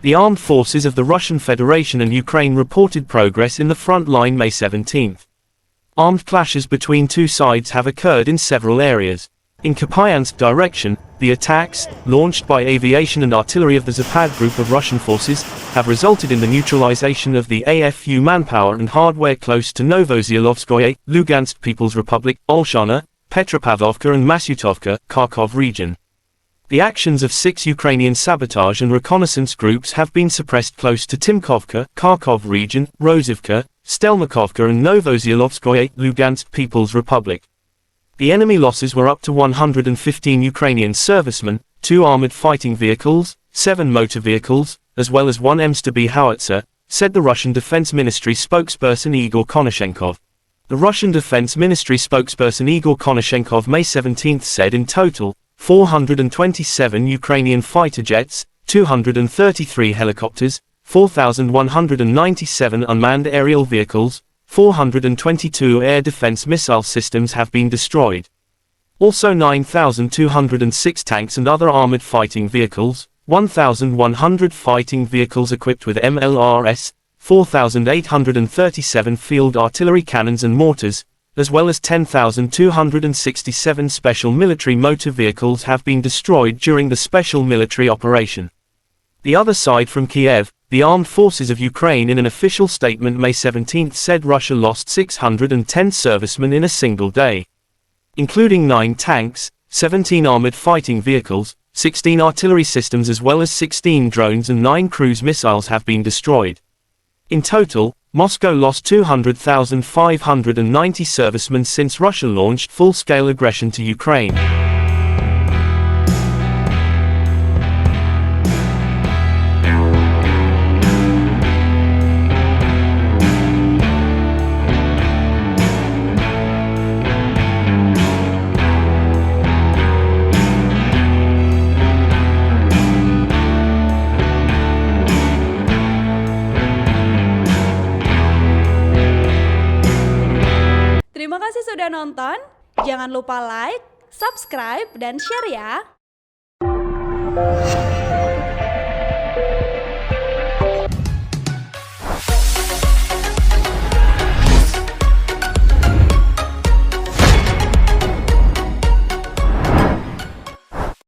The armed forces of the Russian Federation and Ukraine reported progress in the front line May 17. Armed clashes between two sides have occurred in several areas. In Kupyansk direction, the attacks, launched by aviation and artillery of the Zapad group of Russian forces, have resulted in the neutralisation of the AFU manpower and hardware close to Novosyolovskoye, Lugansk People's Republic, Olshana, Petropavlovka and Masyutovka, Kharkov region. The actions of 6 Ukrainian sabotage and reconnaissance groups have been suppressed close to Timkovka, Kharkov region, Rozovka, Stelmakhovka and Novosyolovskoye, Lugansk People's Republic. The enemy losses were up to 115 Ukrainian servicemen, 2 armoured fighting vehicles, 7 motor vehicles, as well as 1 Msta-B howitzer, said the Russian Defense Ministry spokesperson Igor Konashenkov. The Russian Defense Ministry spokesperson Igor Konashenkov May 17 said in total, 427 Ukrainian fighter jets, 233 helicopters, 4,197 unmanned aerial vehicles, 422 air defense missile systems have been destroyed. Also 9,206 tanks and other armored fighting vehicles, 1,100 fighting vehicles equipped with MLRS, 4,837 field artillery cannons and mortars, as well as 10,267 special military motor vehicles have been destroyed during the special military operation. The other side from Kiev, the armed forces of Ukraine in an official statement May 17 said Russia lost 610 servicemen in a single day, including 9 tanks, 17 armored fighting vehicles, 16 artillery systems as well as 16 drones and 9 cruise missiles have been destroyed. In total, Moscow lost 200,590 servicemen since Russia launched full-scale aggression to Ukraine. Terima kasih sudah nonton, jangan lupa like, subscribe, dan share ya!